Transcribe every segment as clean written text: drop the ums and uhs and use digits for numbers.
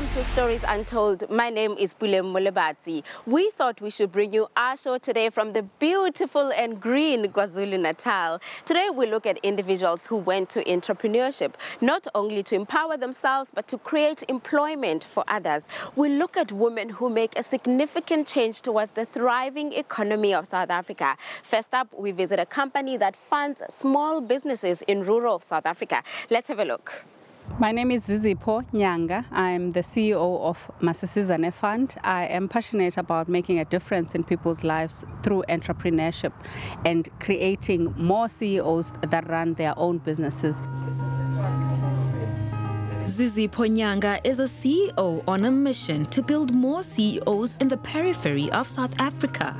Welcome to Stories Untold. My name is Pulem Molebatsi. We thought we should bring you our show today from the beautiful and green KwaZulu-Natal. Today we look at individuals who went to entrepreneurship, not only to empower themselves, but to create employment for others. We look at women who make a significant change towards the thriving economy of South Africa. First up, we visit a company that funds small businesses in rural South Africa. Let's have a look. My name is Zizipho Nyanga. I'm the CEO of Masisizane Fund. I am passionate about making a difference in people's lives through entrepreneurship and creating more CEOs that run their own businesses. Zizipho Nyanga is a CEO on a mission to build more CEOs in the periphery of South Africa.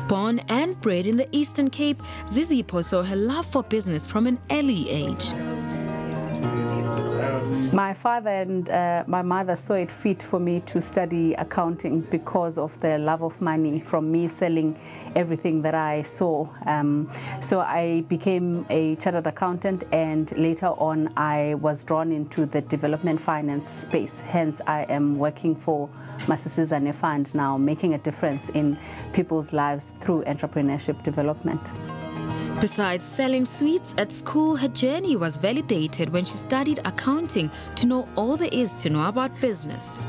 Born and bred in the Eastern Cape, Zizipho saw her love for business from an early age. My father and my mother saw it fit for me to study accounting because of the love of money from me selling everything that I saw. So I became a chartered accountant, and later on I was drawn into the development finance space. Hence I am working for Masisizane Fund now, making a difference in people's lives through entrepreneurship development. Besides selling sweets at school, her journey was validated when she studied accounting to know all there is to know about business.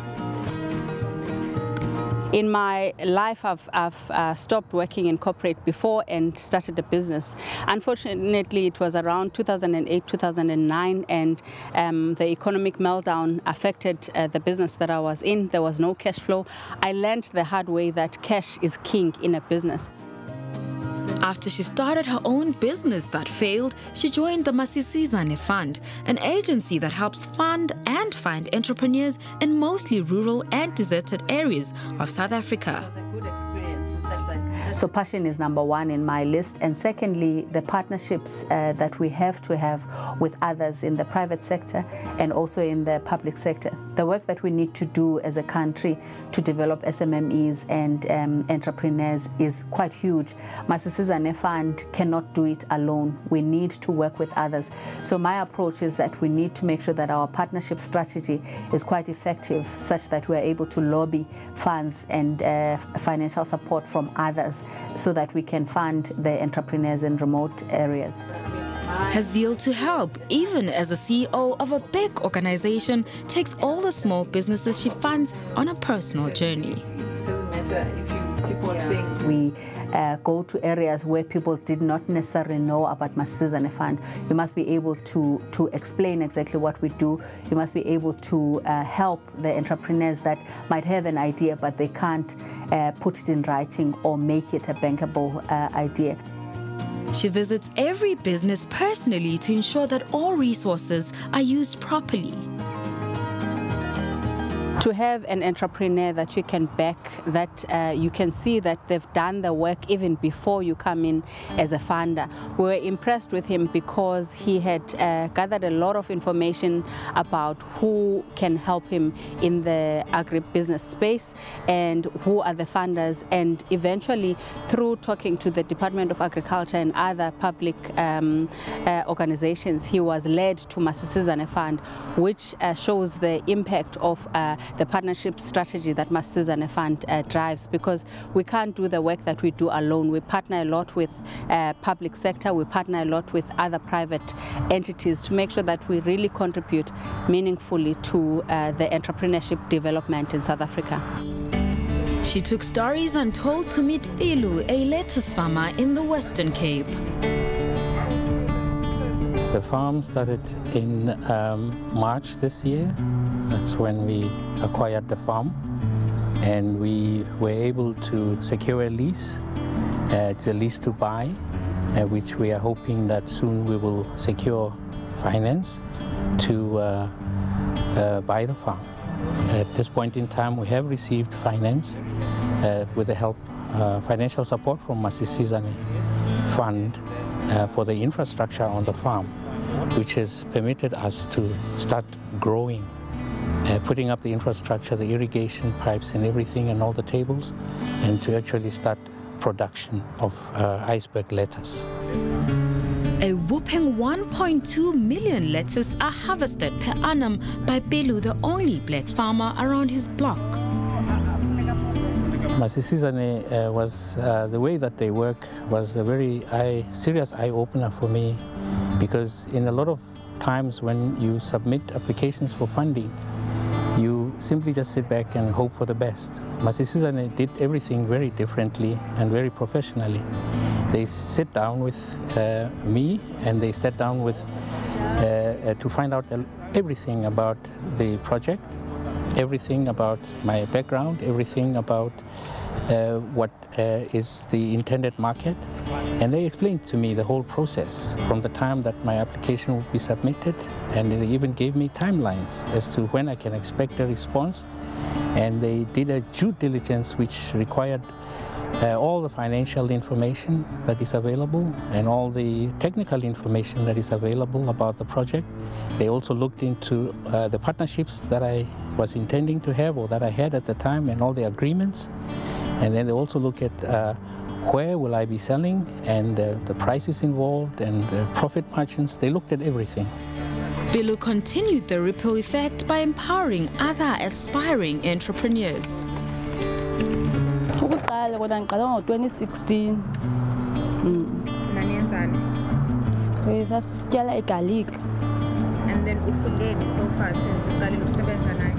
In my life, I've stopped working in corporate before and started a business. Unfortunately, it was around 2008, 2009, and the economic meltdown affected the business that I was in. There was no cash flow. I learned the hard way that cash is king in a business. After she started her own business that failed, she joined the Masisizane Fund, an agency that helps fund and find entrepreneurs in mostly rural and deserted areas of South Africa. So passion is number one in my list, and secondly, the partnerships that we have to have with others in the private sector and also in the public sector. The work that we need to do as a country to develop SMMEs and entrepreneurs is quite huge. Masisizane Fund cannot do it alone. We need to work with others. So my approach is that we need to make sure that our partnership strategy is quite effective, such that we are able to lobby funds and financial support from others so that we can fund the entrepreneurs in remote areas. Her zeal to help, even as a CEO of a big organization, takes all the small businesses she funds on a personal journey. It doesn't matter if you keep on saying we go to areas where people did not necessarily know about Masisizane Fund. You must be able to explain exactly what we do. You must be able to help the entrepreneurs that might have an idea, but they can't put it in writing or make it a bankable idea. She visits every business personally to ensure that all resources are used properly. To have an entrepreneur that you can back, that you can see that they've done the work even before you come in as a funder. We were impressed with him because he had gathered a lot of information about who can help him in the agribusiness space and who are the funders, and eventually through talking to the Department of Agriculture and other public organizations, he was led to Masisizane Fund, which shows the impact of the partnership strategy that Masisizane Fund drives, because we can't do the work that we do alone. We partner a lot with public sector, we partner a lot with other private entities to make sure that we really contribute meaningfully to the entrepreneurship development in South Africa. She took Stories Untold to meet Ilu, a lettuce farmer in the Western Cape. The farm started in March this year. That's when we acquired the farm, and we were able to secure a lease. It's a lease to buy, which we are hoping that soon we will secure finance to buy the farm. At this point in time, we have received finance with the help, financial support from Masisizane Fund for the infrastructure on the farm, which has permitted us to start growing, putting up the infrastructure, the irrigation pipes and everything, and all the tables, and to actually start production of iceberg lettuce. A whopping 1.2 million lettuce are harvested per annum by Belu, the only black farmer around his block. Masisizane was the way that they work was a very serious eye-opener for me, because in a lot of times when you submit applications for funding, you simply just sit back and hope for the best. Masisizane did everything very differently and very professionally. They sit down with me, and they sat down with to find out everything about the project, everything about my background, everything about what is the intended market, and they explained to me the whole process from the time that my application would be submitted, and they even gave me timelines as to when I can expect a response. And they did a due diligence which required all the financial information that is available and all the technical information that is available about the project. They also looked into the partnerships that I was intending to have or that I had at the time, and all the agreements. And then they also look at where will I be selling, and the prices involved, and profit margins. They looked at everything. Belu continued the ripple effect by empowering other aspiring entrepreneurs. Ukuqala kodwa ngiqala ngo-2016. Naniyenzani? Sasityala igarlic. And then ufundeni so far since uqalile ukusebenza naye?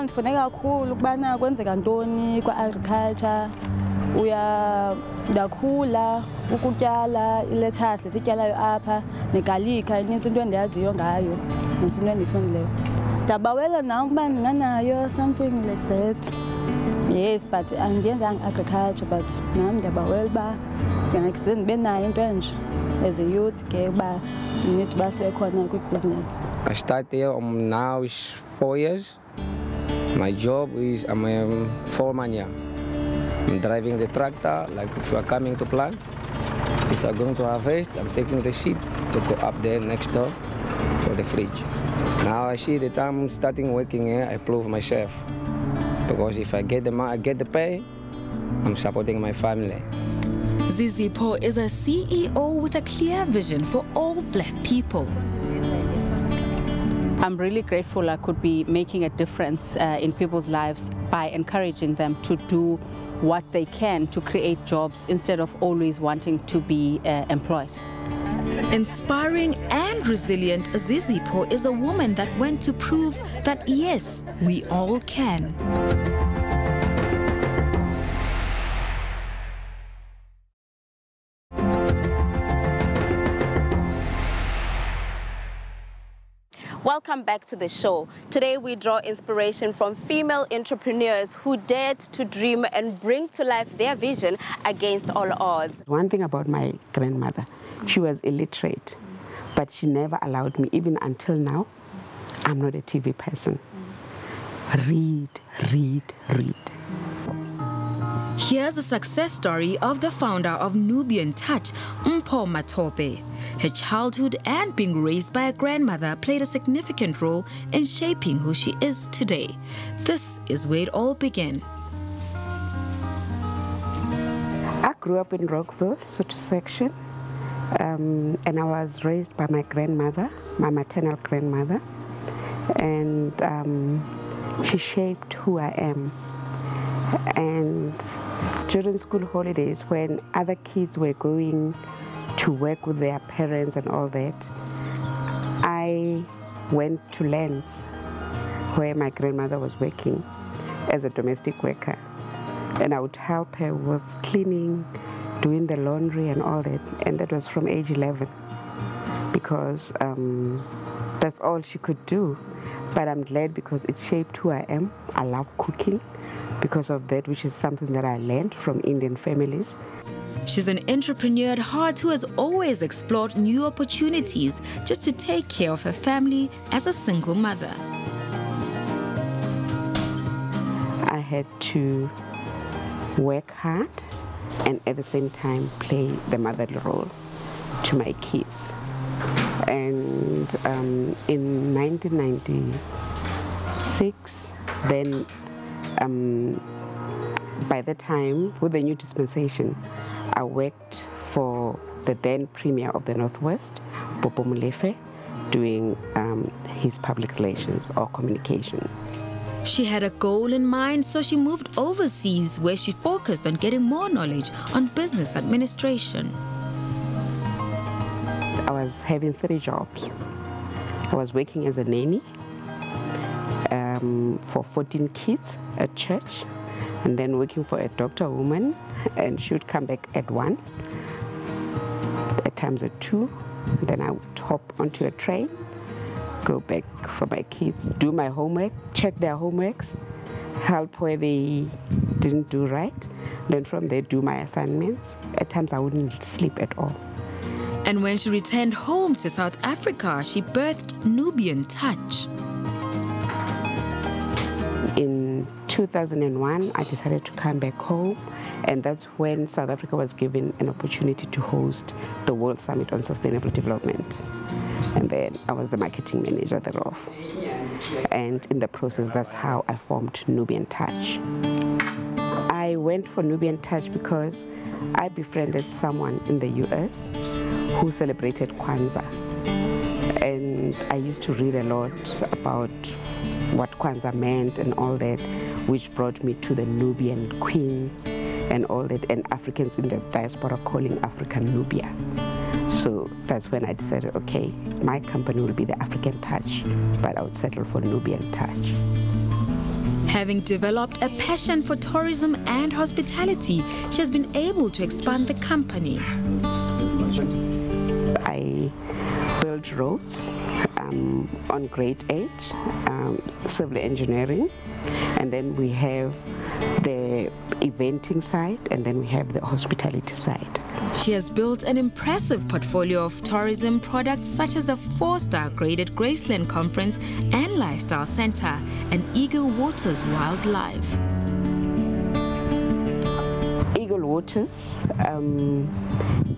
Ndifunde kakhulu ukubana kwenzeka ntoni kwa-agriculture. Ndakhula ukutyala ilethasi sityalayo apha negalika, inintsi into endiyaziyo ngayo, nintsi into endiyifundileyo. Ndabawela nam ukuba ndinganayo something like that. Yes, but andiyenzanga agriculture, but nam ndiyabawela uba ndingakhe ndibe nayo into enje as a youth ke uba sinide uba sibe khona kwi-business. I started here now is 4 years. My job is I'm a foreman here. I'm driving the tractor, like if you are coming to plant, if you are going to harvest, I'm taking the seed to go up there next door for the fridge. Now I see that I'm starting working here, I prove myself. Because if I get the pay, I'm supporting my family. Zizipho is a CEO with a clear vision for all black people. I'm really grateful I could be making a difference in people's lives by encouraging them to do what they can to create jobs instead of always wanting to be employed. Inspiring and resilient, Zizipho is a woman that went to prove that yes, we all can. Welcome back to the show. Today we draw inspiration from female entrepreneurs who dared to dream and bring to life their vision against all odds. One thing about my grandmother, she was illiterate, but she never allowed me, even until now, I'm not a TV person. Read, read, read. Here's a success story of the founder of Nubian Touch, Mpho Matope. Her childhood and being raised by a grandmother played a significant role in shaping who she is today. This is where it all began. I grew up in Rockville, Soto section, and I was raised by my grandmother, my maternal grandmother, and she shaped who I am. And during school holidays, when other kids were going to work with their parents and all that, I went to Lens, where my grandmother was working as a domestic worker. And I would help her with cleaning, doing the laundry and all that. And that was from age 11, because that's all she could do. But I'm glad because it shaped who I am. I love cooking because of that, which is something that I learned from Indian families. She's an entrepreneur at heart who has always explored new opportunities just to take care of her family as a single mother. I had to work hard and at the same time play the motherly role to my kids. And in 1996, then by the time, with the new dispensation, I worked for the then Premier of the Northwest, Popo Molefe, doing his public relations or communication. She had a goal in mind, so she moved overseas where she focused on getting more knowledge on business administration. I was having 3 jobs. I was working as a nanny for 14 kids at church, and then working for a doctor woman, and she would come back at 1, at times at 2. Then I would hop onto a train, go back for my kids, do my homework, check their homeworks, help where they didn't do right. Then from there, do my assignments. At times, I wouldn't sleep at all. And when she returned home to South Africa, she birthed Nubian Touch. In 2001, I decided to come back home, and that's when South Africa was given an opportunity to host the World Summit on Sustainable Development. And then I was the marketing manager thereof. And in the process, that's how I formed Nubian Touch. I went for Nubian Touch because I befriended someone in the US who celebrated Kwanzaa. And I used to read a lot about what Kwanzaa meant and all that, which brought me to the Nubian queens and all that, and Africans in the diaspora calling Africa Nubia. So that's when I decided, okay, my company will be the African Touch, but I would settle for Nubian Touch. Having developed a passion for tourism and hospitality, she has been able to expand the company. I build roads on grade 8, civil engineering, and then we have the eventing side, and then we have the hospitality side. She has built an impressive portfolio of tourism products such as a 4-star graded Graceland Conference and Lifestyle Center and Eagle Waters Wildlife. Eagle Waters,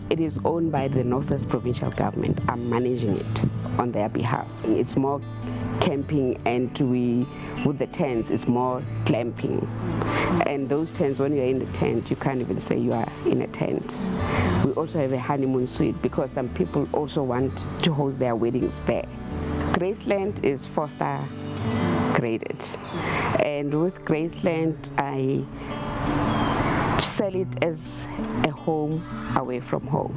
it is owned by the Northwest Provincial Government. I'm managing it on their behalf. It's more camping, and with the tents, it's more glamping. And those tents, when you're in the tent, you can't even say you are in a tent. We also have a honeymoon suite because some people also want to host their weddings there. Graceland is 4-star graded. And with Graceland, I sell it as a home away from home.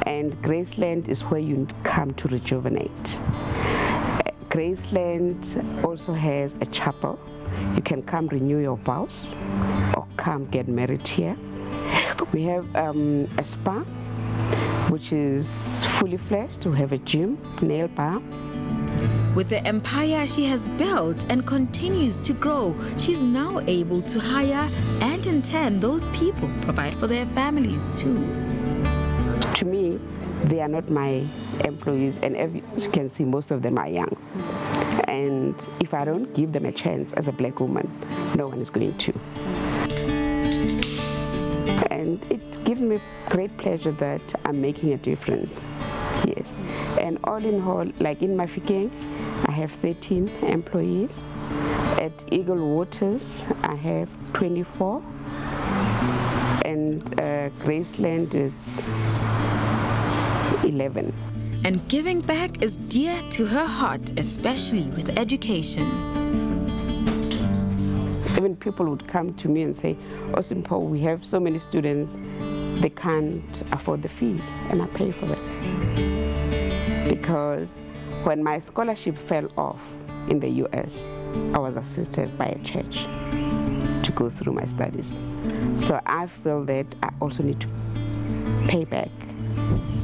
And Graceland is where you come to rejuvenate. Graceland also has a chapel. You can come renew your vows or come get married here. We have a spa, which is fully fledged. We have a gym, nail bar. With the empire she has built and continues to grow, she's now able to hire and in turn those people provide for their families too. To me, they are not my employees, and as you can see, most of them are young. And if I don't give them a chance as a black woman, no one is going to. And it gives me great pleasure that I'm making a difference. Yes. And all in all, like in Mafikeng, I have 13 employees. At Eagle Waters, I have 24. And Graceland is 11. And giving back is dear to her heart, especially with education. Even people would come to me and say, Osimpo, we have so many students, they can't afford the fees, and I pay for them. Because when my scholarship fell off in the US, I was assisted by a church to go through my studies. So I feel that I also need to pay back.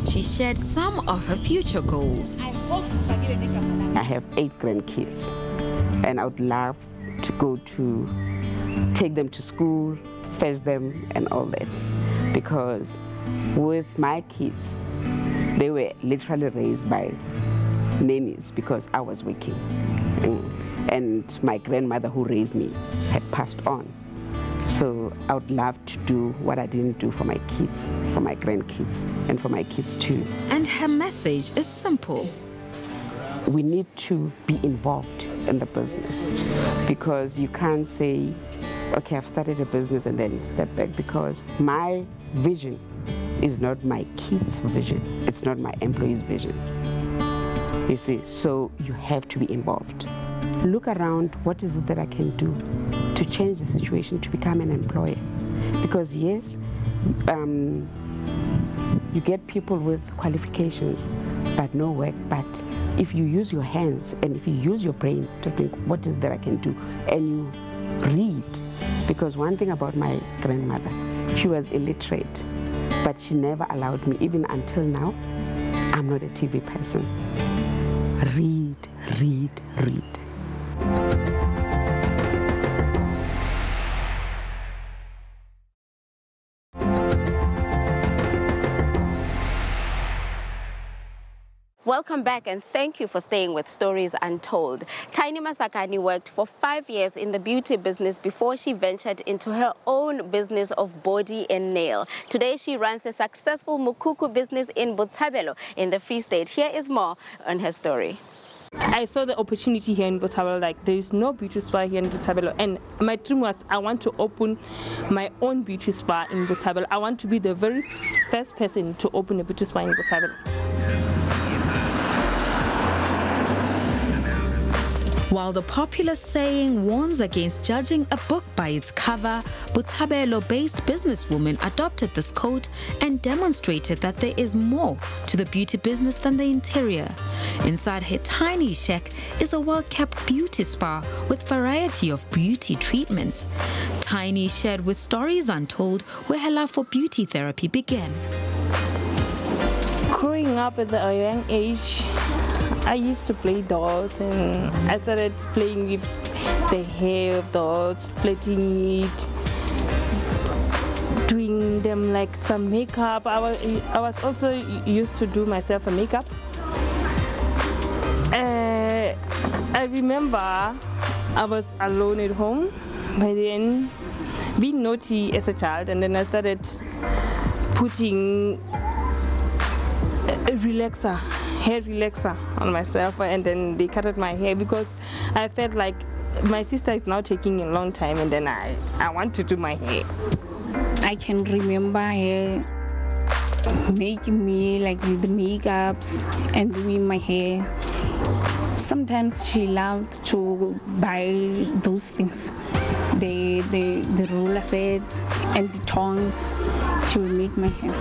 She shared some of her future goals. I have 8 grandkids, and I would love to go to take them to school, fetch them, and all that. Because with my kids, they were literally raised by nannies because I was working. And my grandmother who raised me had passed on. So I would love to do what I didn't do for my kids, for my grandkids, and for my kids too. And her message is simple. We need to be involved in the business, because you can't say okay, I've started a business and then step back, because my vision is not my kids' vision. It's not my employees' vision. You see, so you have to be involved. Look around, what is it that I can do to change the situation, to become an employer? Because yes, you get people with qualifications but no work, but if you use your hands and if you use your brain to think, what is that I can do, and you read, because one thing about my grandmother, she was illiterate, but she never allowed me, even until now, I'm not a TV person. Read, read, read. Welcome back, and thank you for staying with Stories Untold. Tiny Masakane worked for 5 years in the beauty business before she ventured into her own business of body and nail. Today she runs a successful mukuku business in Botshabelo in the Free State. Here is more on her story. I saw the opportunity here in Botshabelo, like there is no beauty spa here in Botshabelo, and my dream was I want to open my own beauty spa in Botshabelo. I want to be the very first person to open a beauty spa in Botshabelo. While the popular saying warns against judging a book by its cover, Botshabelo-based businesswoman adopted this code and demonstrated that there is more to the beauty business than the interior. Inside her tiny shack is a well-kept beauty spa with variety of beauty treatments. Tiny shared with Stories Untold where her love for beauty therapy began. Growing up at a young age, I used to play dolls, and I started playing with the hair of dolls, plaiting it, doing them like some makeup. I was also used to do myself a makeup. I remember I was alone at home by then, being naughty as a child, and then I started putting a hair relaxer on myself, and then they cutted my hair because I felt like my sister is now taking a long time, and then I want to do my hair. I can remember her making me like with the makeups and doing my hair. Sometimes she loved to buy those things, the roller sets and the tongs. She would make my hair.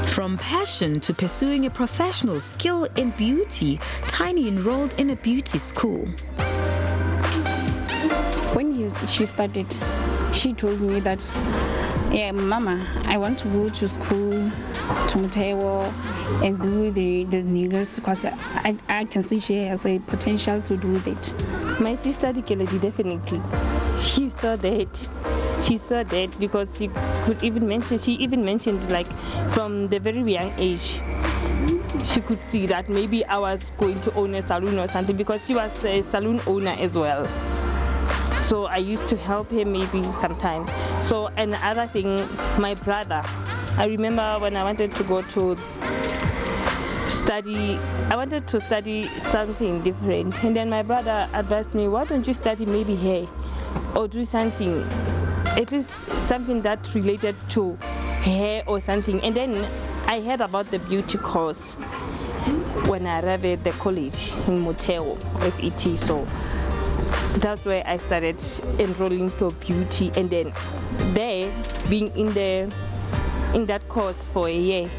From passion to pursuing a professional skill in beauty, Tiny enrolled in a beauty school. When she started, she told me that, yeah, Mama, I want to go to school, to Motewo, and do the nails, because I can see she has a potential to do that. My sister Dikeledi, definitely. She saw that. She saw that because she even mentioned like from the very young age, she could see that maybe I was going to own a salon or something, because she was a salon owner as well. So I used to help her maybe sometimes. So another thing, my brother, I remember when I wanted to go to study, I wanted to study something different, and then my brother advised me, why don't you study maybe hair or do something, at least something that related to hair or something. And then I heard about the beauty course when I arrived at the college in Motewo, FET. So that's where I started enrolling for beauty, and then there, being in that course for a year,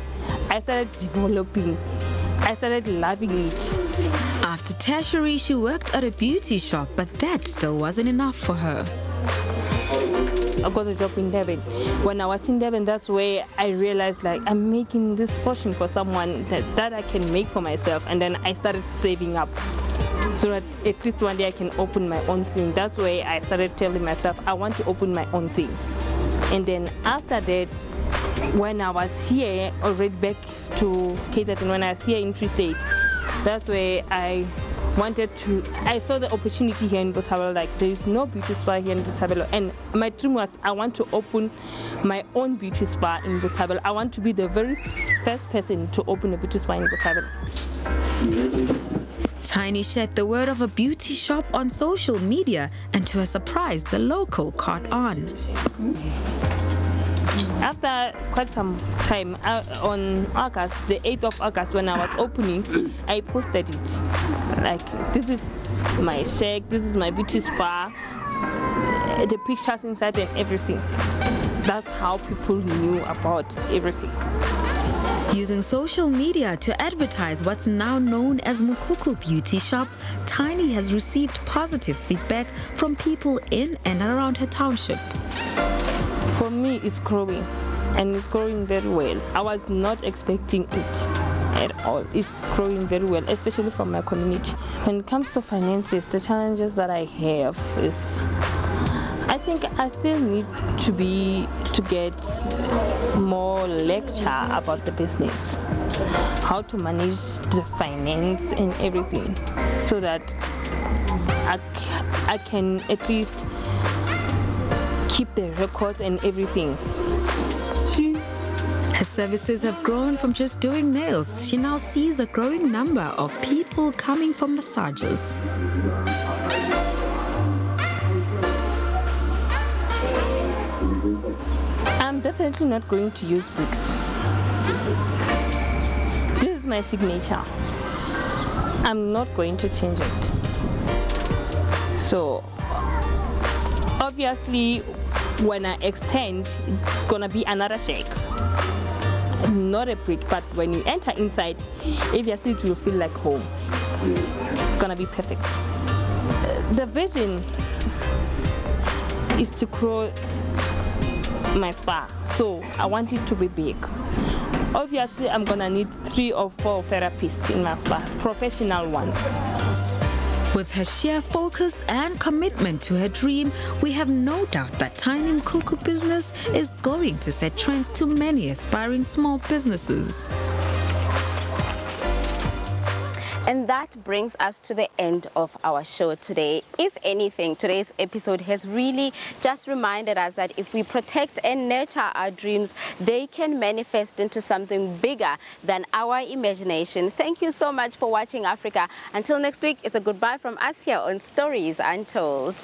I started developing. I started loving it. After tertiary, she worked at a beauty shop, but that still wasn't enough for her. I got a job in Durban. When I was in Durban, that's where I realized like I'm making this portion for someone that I can make for myself, and then I started saving up so that at least one day I can open my own thing. That's where I started telling myself I want to open my own thing. And then after that, when I was here already back to Caterton, when I was here in Free State, that's where I saw the opportunity here in Botshabelo, like there is no beauty spa here in Botshabelo, and my dream was I want to open my own beauty spa in Botshabelo. I want to be the very first person to open a beauty spa in Botshabelo. Tiny shared the word of a beauty shop on social media, and to her surprise, the local caught on. After quite some time, on August, the 8th of August, when I was opening, I posted it. Like, this is my shack, this is my beauty spa, the pictures inside and everything. That's how people knew about everything. Using social media to advertise what's now known as Mukoko Beauty Shop, Tiny has received positive feedback from people in and around her township. For me, it's growing, and it's growing very well. I was not expecting it at all. It's growing very well, especially from my community. When it comes to finances, the challenges that I have is, I think I still need to get more lecture about the business, how to manage the finance and everything, so that I can at least keep the records and everything. Her services have grown from just doing nails. She now sees a growing number of people coming for massages. I'm definitely not going to use bricks. This is my signature. I'm not going to change it. So, obviously, when I extend, it's gonna be another shake. Not a brick, but when you enter inside, obviously it will feel like home. It's gonna be perfect. The vision is to grow my spa, so I want it to be big. Obviously, I'm gonna need 3 or 4 therapists in my spa, professional ones. With her sheer focus and commitment to her dream, we have no doubt that Tiny Mukoko business is going to set trends to many aspiring small businesses. And that brings us to the end of our show today. If anything, today's episode has really just reminded us that if we protect and nurture our dreams, they can manifest into something bigger than our imagination. Thank you so much for watching Africa. Until next week, it's a goodbye from us here on Stories Untold.